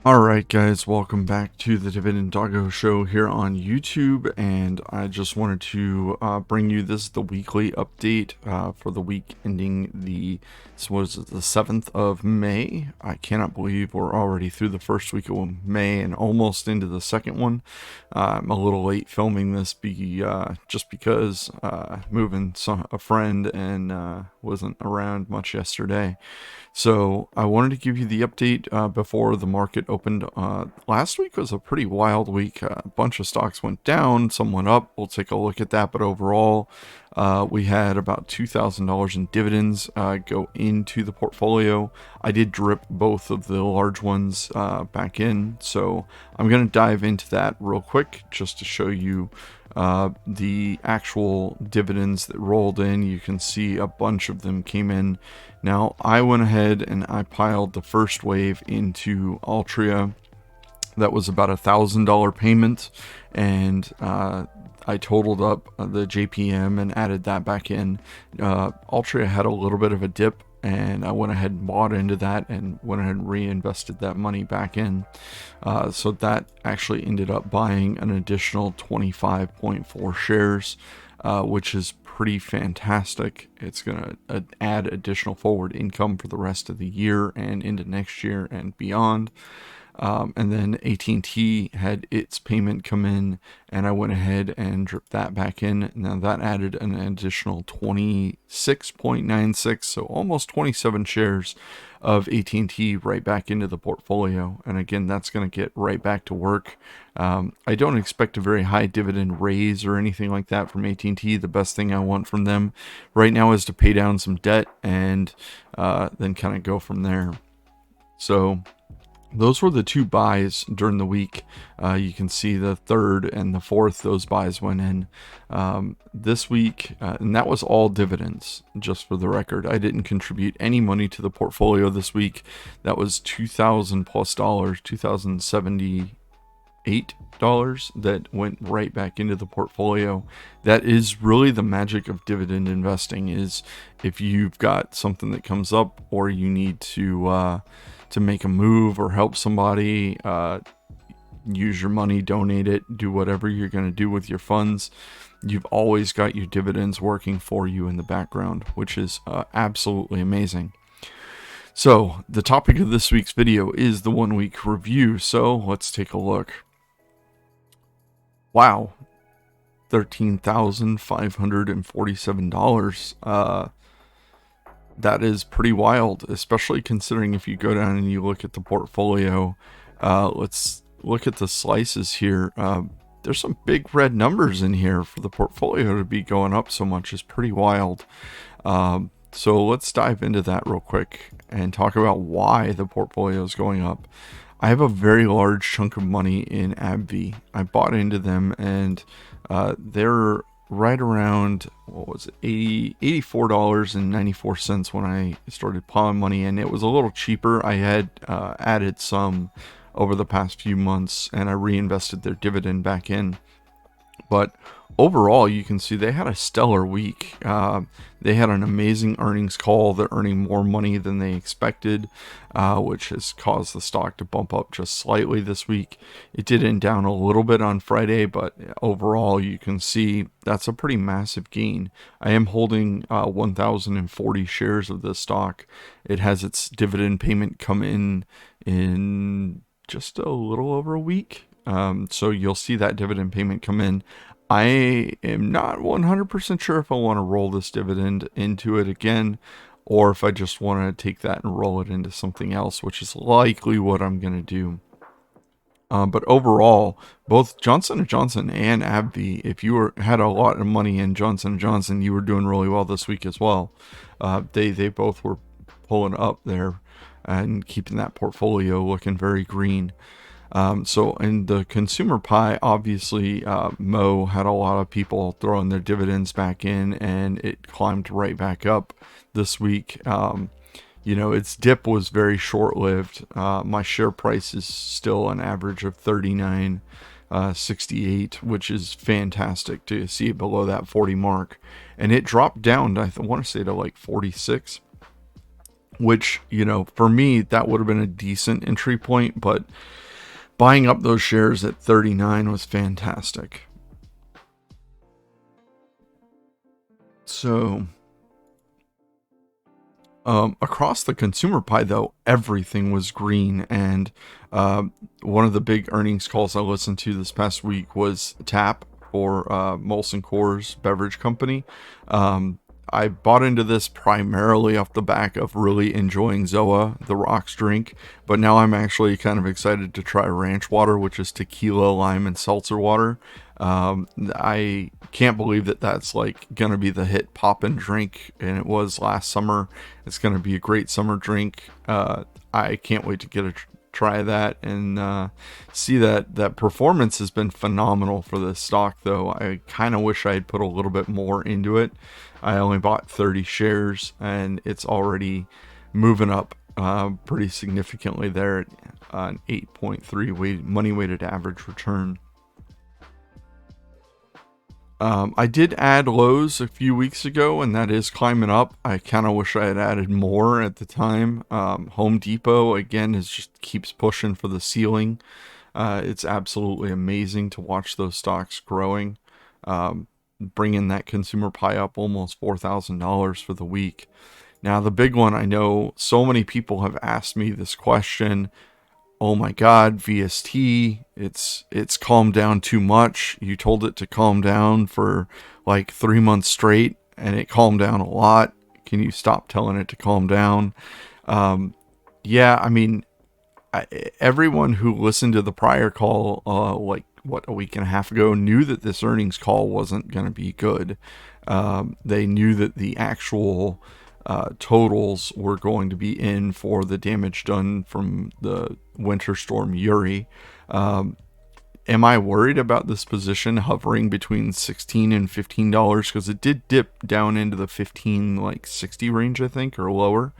All right, guys, welcome back to the Dividend Doggo Show here on YouTube. And I just wanted to bring you the weekly update for the week ending the 7th of May. I cannot believe we're already through the first week of May and almost into the second one. I'm a little late filming this just because moving a friend and wasn't around much yesterday. So I wanted to give you the update before the market opened. Last week was a pretty wild week. A bunch of stocks went down, some went up. We'll take a look at that. But overall, we had about $2,000 in dividends go into the portfolio. I did drip both of the large ones back in. So I'm going to dive into that real quick just to show you the actual dividends that rolled in. You can see a bunch of them came in. Now I went ahead and I piled the first wave into Altria. That was about $1,000 payment, and I totaled up the JPM and added that back in. Altria had a little bit of a dip, and I went ahead and bought into that and went ahead and reinvested that money back in. So that actually ended up buying an additional 25.4 shares, which is pretty fantastic. It's going to add additional forward income for the rest of the year and into next year and beyond. And then AT&T had its payment come in, and I went ahead and dripped that back in. Now that added an additional 26.96, so almost 27 shares of AT&T right back into the portfolio. And again, that's going to get right back to work. I don't expect a very high dividend raise or anything like that from AT&T. The best thing I want from them right now is to pay down some debt and then kind of go from there. So those were the two buys during the week. You can see the third and the fourth, those buys went in this week, and that was all dividends, just for the record. I didn't contribute any money to the portfolio this week. That was $2,000 plus, $2,078 that went right back into the portfolio. That is really the magic of dividend investing, is if you've got something that comes up or you need to make a move or help somebody, use your money, donate it, do whatever you're going to do with your funds, you've always got your dividends working for you in the background, which is absolutely amazing. So the topic of this week's video is the 1 week review. So let's take a look. Wow, $13,547. That is pretty wild, especially considering if you go down and you look at the portfolio. Let's look at the slices here. There's some big red numbers in here. For the portfolio to be going up so much is pretty wild. So let's dive into that real quick and talk about why the portfolio is going up. I have a very large chunk of money in AbbVie. I bought into them, and they're right around, what was it, $84.94 when I started piling money in. It was a little cheaper. I had added some over the past few months, and I reinvested their dividend back in. But overall, you can see they had a stellar week. They had an amazing earnings call. They're earning more money than they expected, which has caused the stock to bump up just slightly this week. It did end down a little bit on Friday, but overall, you can see that's a pretty massive gain. I am holding 1,040 shares of this stock. It has its dividend payment come in just a little over a week. So you'll see that dividend payment come in. I am not 100% sure if I want to roll this dividend into it again, or if I just want to take that and roll it into something else, which is likely what I'm going to do. But overall, both Johnson & Johnson and AbbVie, if you had a lot of money in Johnson & Johnson, you were doing really well this week as well. They both were pulling up there and keeping that portfolio looking very green. So in the consumer pie, obviously, Mo had a lot of people throwing their dividends back in, and it climbed right back up this week. Its dip was very short-lived. My share price is still an average of 39.68, which is fantastic to see it below that 40 mark. And it dropped down, I want to say, to like 46. which, for me, that would have been a decent entry point, but buying up those shares at 39 was fantastic. So, across the consumer pie, though, everything was green. And one of the big earnings calls I listened to this past week was TAP, for Molson Coors beverage company. I bought into this primarily off the back of really enjoying Zoa, the rocks drink, but now I'm actually kind of excited to try ranch water, which is tequila, lime, and seltzer water. I can't believe that that's like going to be the hit poppin' drink, and it was last summer. It's going to be a great summer drink. I can't wait to get a try that and see that performance has been phenomenal for this stock, though. I kind of wish I had put a little bit more into it. I only bought 30 shares and it's already moving up pretty significantly there at an 8.3 money weighted average return. I did add Lowe's a few weeks ago, and that is climbing up. I kind of wish I had added more at the time. Home Depot, again, just keeps pushing for the ceiling. It's absolutely amazing to watch those stocks growing, bringing that consumer pie up almost $4,000 for the week. Now, the big one, I know so many people have asked me this question. Oh my God, VST, it's calmed down too much. You told it to calm down for like 3 months straight, and it calmed down a lot. Can you stop telling it to calm down? Yeah, I mean, everyone who listened to the prior call, like a week and a half ago, knew that this earnings call wasn't going to be good. They knew that the actual totals were going to be in for the damage done from the winter storm Uri. Am I worried about this position hovering between $16 and $15? Because it did dip down into the 15, like 60 range, I think, or lower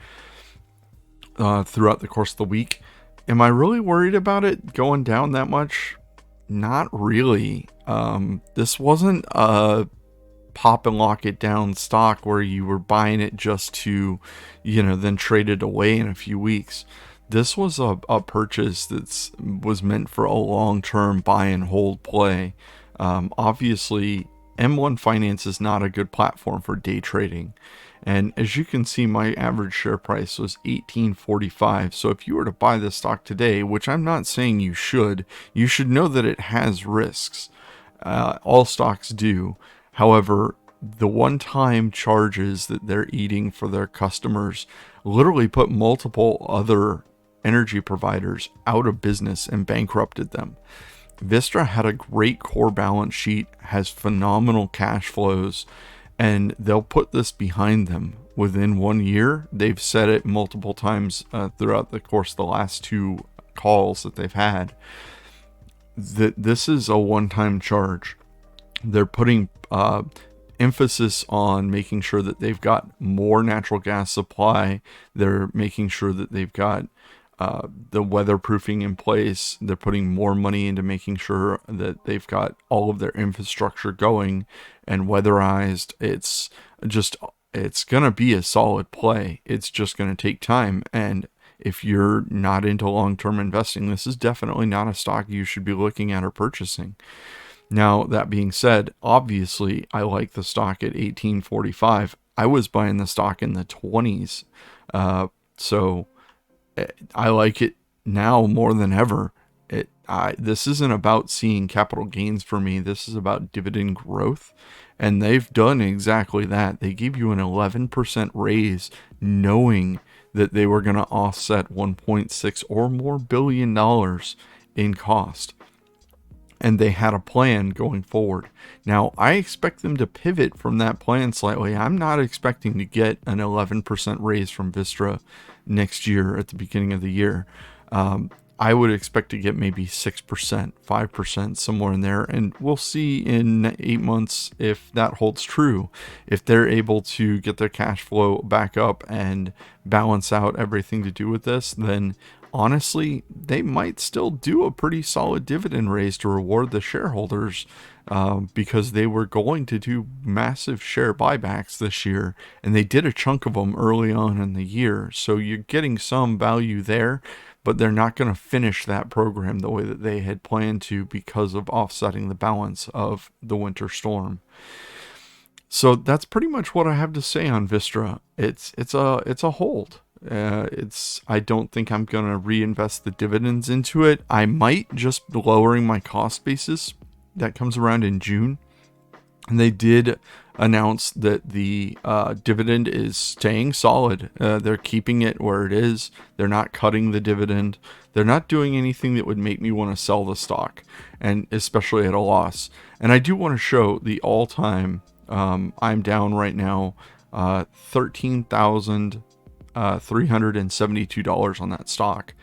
throughout the course of the week. Am I really worried about it going down that much? Not really. This wasn't a pop and lock it down stock where you were buying it just to, then trade it away in a few weeks. This was a purchase that was meant for a long-term buy and hold play. Obviously, M1 Finance is not a good platform for day trading. And as you can see, my average share price was $18.45. So if you were to buy this stock today, which I'm not saying you should know that it has risks. All stocks do. However, the one-time charges that they're eating for their customers literally put multiple other energy providers out of business and bankrupted them. Vistra had a great core balance sheet, has phenomenal cash flows, and they'll put this behind them within 1 year. They've said it multiple times throughout the course of the last two calls that they've had, that this is a one-time charge. They're putting emphasis on making sure that they've got more natural gas supply. They're making sure that they've got the weatherproofing in place. They're putting more money into making sure that they've got all of their infrastructure going and weatherized. It's going to be a solid play. It's just going to take time. And if you're not into long-term investing, this is definitely not a stock you should be looking at or purchasing. Now, that being said, obviously, I like the stock at $18.45. I was buying the stock in the 20s. So I like it now more than ever. This isn't about seeing capital gains for me. This is about dividend growth. And they've done exactly that. They gave you an 11% raise knowing that they were going to offset 1.6 or more billion dollars in cost. And they had a plan going forward. Now, I expect them to pivot from that plan slightly. I'm not expecting to get an 11% raise from Vistra next year at the beginning of the year. I would expect to get maybe 6%, 5%, somewhere in there. And we'll see in 8 months if that holds true. If they're able to get their cash flow back up and balance out everything to do with this, then honestly, they might still do a pretty solid dividend raise to reward the shareholders, because they were going to do massive share buybacks this year, and they did a chunk of them early on in the year. So you're getting some value there, but they're not going to finish that program the way that they had planned to because of offsetting the balance of the winter storm. So that's pretty much what I have to say on Vistra. It's a hold. I don't think I'm gonna reinvest the dividends into it. I might just lowering my cost basis. That comes around in June, and they did announce that the dividend is staying solid. They're keeping it where it is. They're not cutting the dividend. They're not doing anything that would make me want to sell the stock, and especially at a loss. And I do want to show the all-time. I'm down right now, $13,372 on that stock.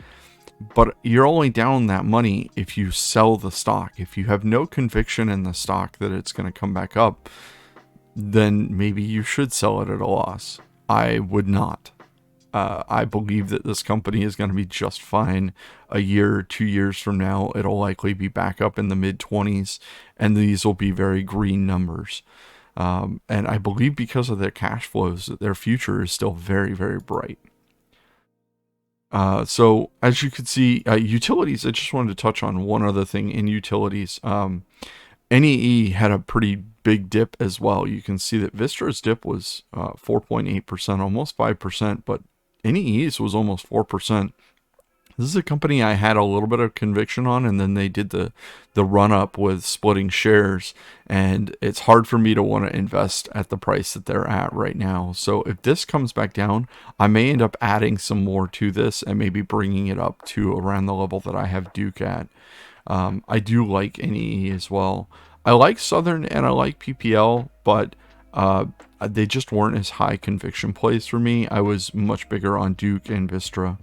But you're only down that money if you sell the stock. If you have no conviction in the stock that it's going to come back up, then maybe you should sell it at a loss. I would not. I believe that this company is going to be just fine a year or 2 years from now. It'll likely be back up in the mid 20s, and these will be very green numbers. And I believe because of their cash flows, that their future is still very, very bright. So as you can see, utilities, I just wanted to touch on one other thing in utilities. NEE had a pretty big dip as well. You can see that Vistra's dip was 4.8%, almost 5%, but NEE's was almost 4%. This is a company I had a little bit of conviction on, and then they did the run up with splitting shares, and it's hard for me to want to invest at the price that they're at right now. So if this comes back down, I may end up adding some more to this and maybe bringing it up to around the level that I have Duke at. I do like NEE as well. I like Southern and I like PPL, but they just weren't as high conviction plays for me. I was much bigger on Duke and Vistra.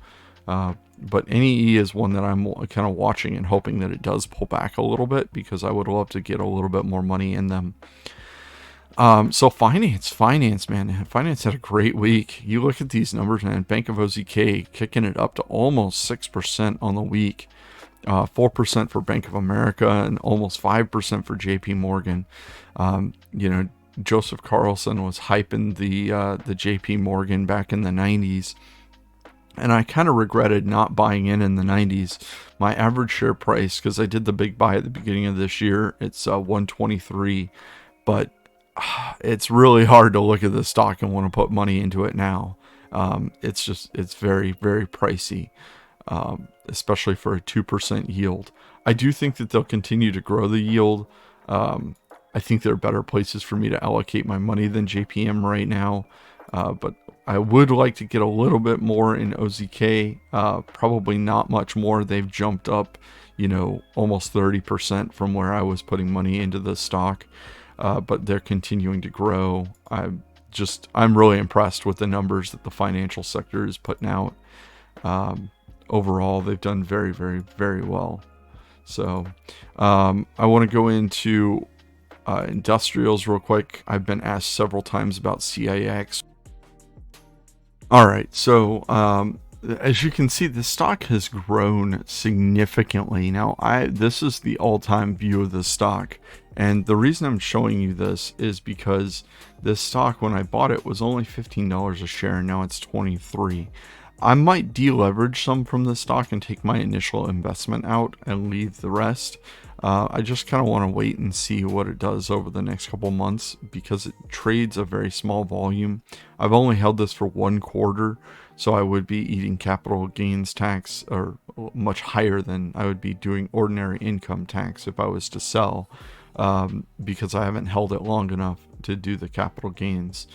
But NEE is one that I'm kind of watching and hoping that it does pull back a little bit, because I would love to get a little bit more money in them. So finance, man. Finance had a great week. You look at these numbers, man. Bank of OZK kicking it up to almost 6% on the week. 4% for Bank of America and almost 5% for JP Morgan. Joseph Carlson was hyping the JP Morgan back in the 90s. And I kind of regretted not buying in the 90s. My average share price, because I did the big buy at the beginning of this year, it's 123. But it's really hard to look at the stock and want to put money into it now. It's very, very pricey, especially for a 2% yield. I do think that they'll continue to grow the yield. I think there are better places for me to allocate my money than JPM right now. But I would like to get a little bit more in OZK, probably not much more. They've jumped up, almost 30% from where I was putting money into the stock, but they're continuing to grow. I'm really impressed with the numbers that the financial sector is putting out. Overall, they've done very, very, very well. So I want to go into industrials real quick. I've been asked several times about CIX. All right, so as you can see, the stock has grown significantly. Now, this is the all-time view of the stock, and the reason I'm showing you this is because this stock, when I bought it, was only $15 a share, and now it's $23. I might deleverage some from the stock and take my initial investment out and leave the rest. I just kind of want to wait and see what it does over the next couple months, because it trades a very small volume. I've only held this for 1 quarter, so I would be eating capital gains tax, or much higher than I would be doing ordinary income tax if I was to sell, because I haven't held it long enough to do the capital gains.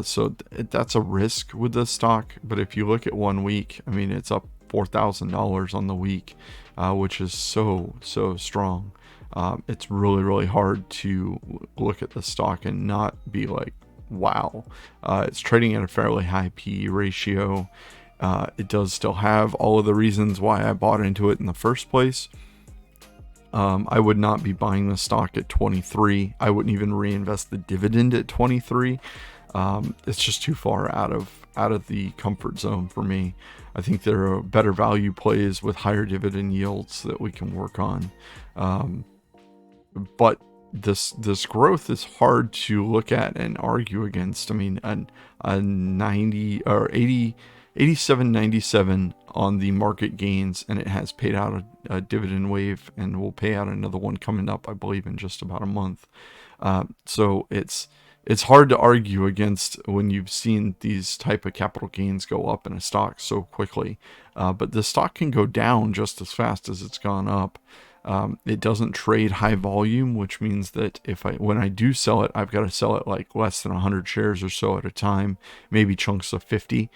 So that's a risk with this stock. But if you look at 1 week, I mean, it's up $4,000 on the week, which is so strong. It's really, really hard to look at the stock and not be like, wow. It's trading at a fairly high PE ratio. It does still have all of the reasons why I bought into it in the first place. I would not be buying the stock at 23. I wouldn't even reinvest the dividend at 23. It's just too far out of the comfort zone for me. I think there are better value plays with higher dividend yields that we can work on. But this growth is hard to look at and argue against. I mean, a 90 or 80, 87.97 on the market gains, and it has paid out a dividend wave, and will pay out another one coming up, I believe, in just about a month. So it's hard to argue against when you've seen these type of capital gains go up in a stock so quickly. But the stock can go down just as fast as it's gone up. It doesn't trade high volume, which means that when I do sell it, I've got to sell it like less than 100 shares or so at a time, maybe chunks of 50,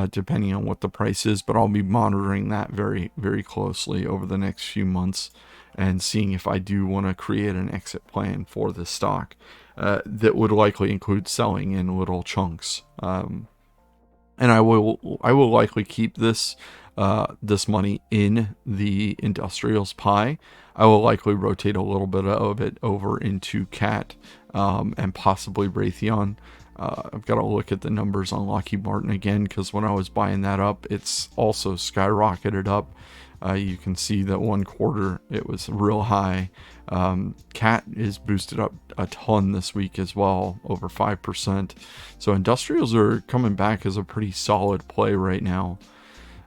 depending on what the price is. But I'll be monitoring that very, very closely over the next few months and seeing if I do want to create an exit plan for this stock that would likely include selling in little chunks. And I will likely keep this money in the industrials pie. I will likely rotate a little bit of it over into CAT and possibly Raytheon. I've got to look at the numbers on Lockheed Martin again, because when I was buying that up, it's also skyrocketed up. You can see that one quarter it was real high. CAT is boosted up a ton this week as well, over 5%. So industrials are coming back as a pretty solid play right now.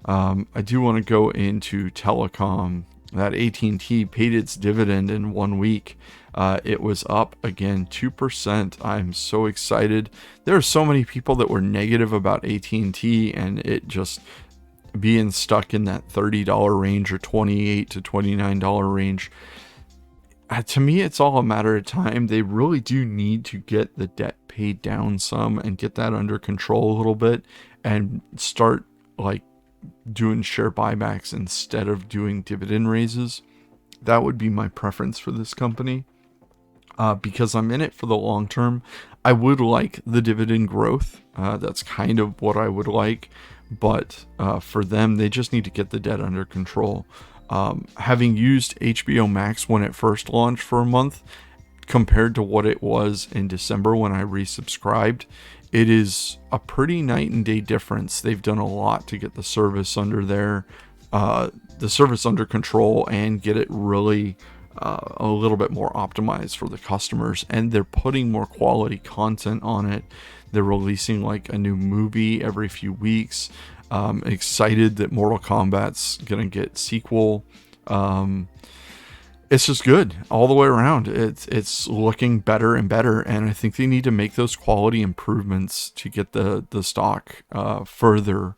I do want to go into telecom. That AT&T paid its dividend in 1 week. It was up again 2%. I'm so excited. There are so many people that were negative about AT&T and it just being stuck in that $30 range or $28 to $29 range. To me, it's all a matter of time. They really do need to get the debt paid down some and get that under control a little bit and start like doing share buybacks instead of doing dividend raises. That would be my preference for this company, because I'm in it for the long term. I would like the dividend growth. That's kind of what I would like, but for them, they just need to get the debt under control. Having used HBO Max when it first launched for a month, compared to what it was in December when I resubscribed, it is a pretty night and day difference. They've done a lot to get the service under control and get it really a little bit more optimized for the customers. And they're putting more quality content on it. They're releasing like a new movie every few weeks. Excited that Mortal Kombat's gonna get sequel. It's just good all the way around. It's looking better and better, and I think they need to make those quality improvements to get the stock further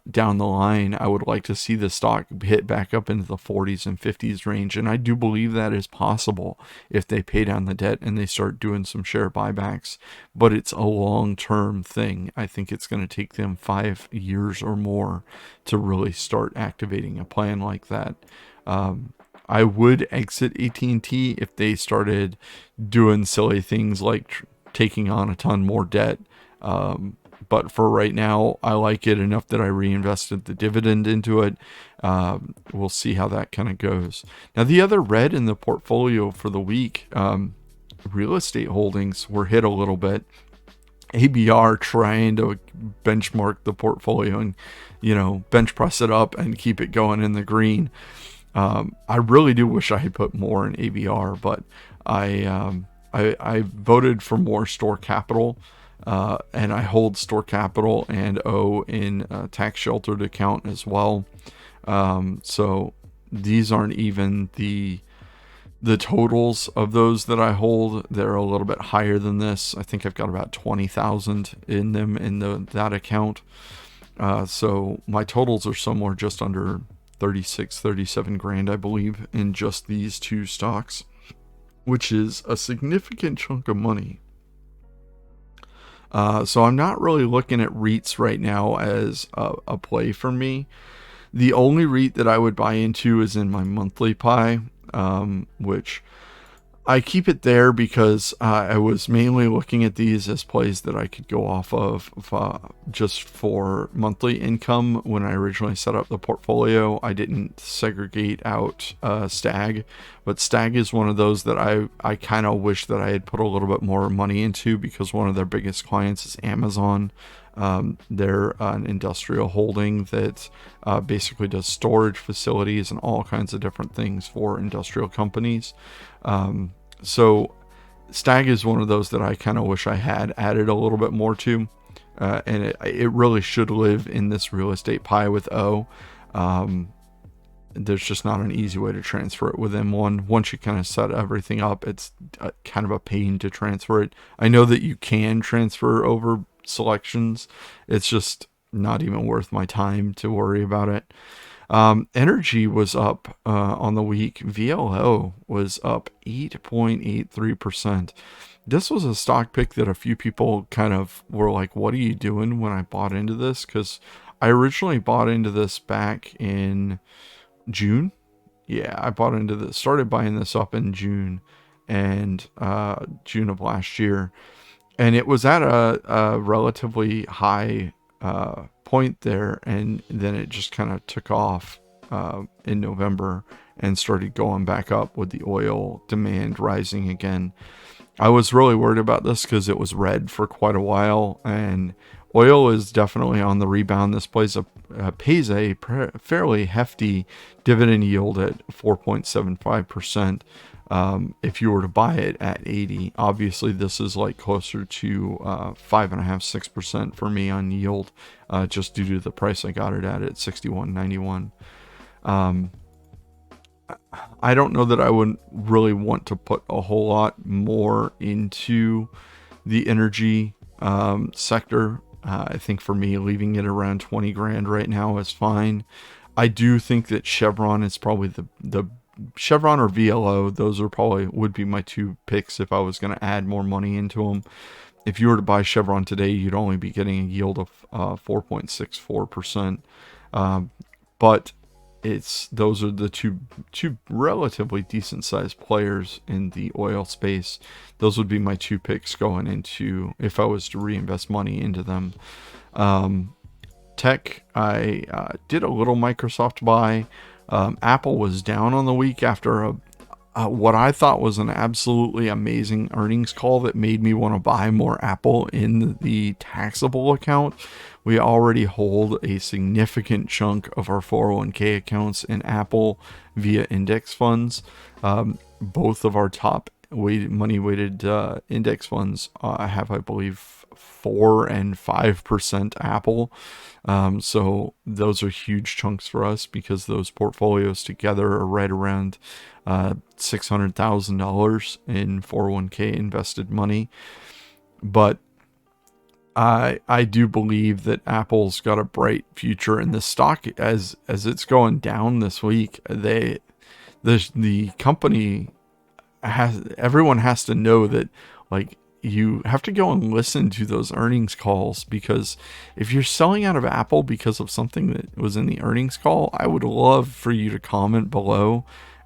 down the line. I would like to see the stock hit back up into the 40s and 50s range, and I do believe that is possible if they pay down the debt and they start doing some share buybacks. But it's a long-term thing. I think it's going to take them 5 years or more to really start activating a plan like that. I would exit AT&T if they started doing silly things like taking on a ton more debt. But for right now, I like it enough that I reinvested the dividend into it. We'll see how that kind of goes. Now, the other red in the portfolio for the week, real estate holdings were hit a little bit. ABR trying to benchmark the portfolio and, bench press it up and keep it going in the green. I really do wish I had put more in ABR, but I voted for more store capital, and I hold store capital and O in a tax sheltered account as well. So these aren't even the totals of those that I hold. They're a little bit higher than this. I think I've got about 20,000 in them in that account. So my totals are somewhere just under 37 grand, I believe, in just these two stocks, which is a significant chunk of money. So I'm not really looking at REITs right now as a play for me. The only REIT that I would buy into is in my monthly pie, which I keep it there because I was mainly looking at these as plays that I could go off of just for monthly income. When I originally set up the portfolio, I didn't segregate out Stag, but Stag is one of those that I kind of wish that I had put a little bit more money into, because one of their biggest clients is Amazon. They're an industrial holding that basically does storage facilities and all kinds of different things for industrial companies. So Stag is one of those that I kind of wish I had added a little bit more to. And it really should live in this real estate pie with O. There's just not an easy way to transfer it with M1. Once you kind of set everything up, it's kind of a pain to transfer it. I know that you can transfer over selections. It's just not even worth my time to worry about it. Energy was up on the week. VLO was up 8.83%. This was a stock pick that a few people kind of were like, what are you doing when I bought into this? Because I originally bought into this back in June. Yeah, I bought into this, started buying this up in June and June of last year. And it was at a relatively high point there. And then it just kind of took off in November and started going back up with the oil demand rising again. I was really worried about this because it was red for quite a while, and oil is definitely on the rebound. This pays a fairly hefty dividend yield at 4.75%. If you were to buy it at 80, obviously this is like closer to 5.5%, 6% for me on yield, just due to the price I got it at 61.91. I don't know that I would really want to put a whole lot more into the energy sector. I think for me, leaving it around 20 grand right now is fine. I do think that Chevron is probably the Chevron or VLO. Those are probably would be my two picks if I was going to add more money into them. If you were to buy Chevron today, you'd only be getting a yield of 4.64%. But those are the two relatively decent sized players in the oil space. Those would be my two picks going into if I was to reinvest money into them. Tech, I did a little Microsoft buy. Apple was down on the week after what I thought was an absolutely amazing earnings call that made me want to buy more Apple in the taxable account. We already hold a significant chunk of our 401k accounts in Apple via index funds. Both of our top money-weighted index funds have, I believe, 4 and 5% Apple. So those are huge chunks for us because those portfolios together are right around $600,000 in 401k invested money. But I do believe that Apple's got a bright future, and the stock as it's going down this week, the company everyone has to know that, like, you have to go and listen to those earnings calls, because if you're selling out of Apple because of something that was in the earnings call, I would love for you to comment below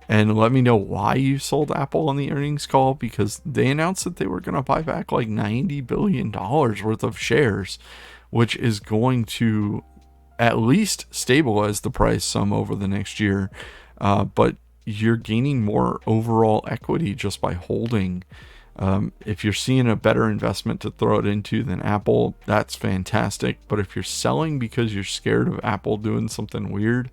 and let me know why you sold Apple on the earnings call, because they announced that they were going to buy back like $90 billion worth of shares, which is going to at least stabilize the price some over the next year. But you're gaining more overall equity just by holding. If you're seeing a better investment to throw it into than Apple, that's fantastic. But if you're selling because you're scared of Apple doing something weird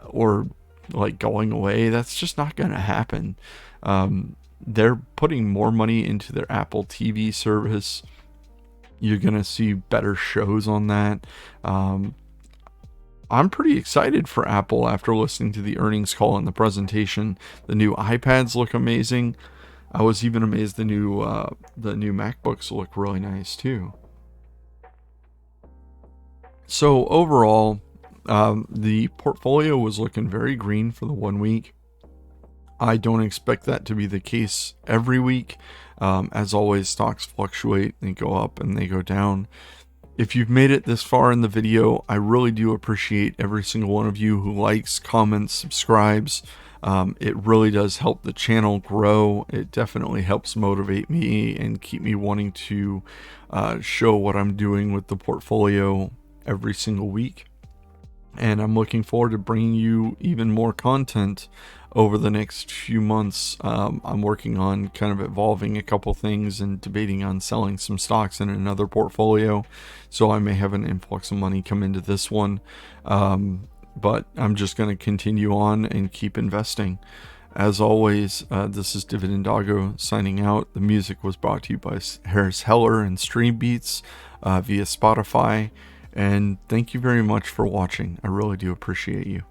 or like going away, that's just not going to happen. They're putting more money into their Apple TV service. You're going to see better shows on that. I'm pretty excited for Apple after listening to the earnings call and the presentation. The new iPads look amazing. I was even amazed the new MacBooks look really nice too. So overall, the portfolio was looking very green for the 1 week. I don't expect that to be the case every week. As always, stocks fluctuate. They go up and they go down. If you've made it this far in the video, I really do appreciate every single one of you who likes, comments, subscribes. It really does help the channel grow. It definitely helps motivate me and keep me wanting to show what I'm doing with the portfolio every single week. and I'm looking forward to bringing you even more content over the next few months. I'm working on kind of evolving a couple things and debating on selling some stocks in another portfolio, so I may have an influx of money come into this one. But I'm just going to continue on and keep investing. As always, this is Dividend Doggo signing out. The music was brought to you by Harris Heller and Stream Beats via Spotify. And thank you very much for watching. I really do appreciate you.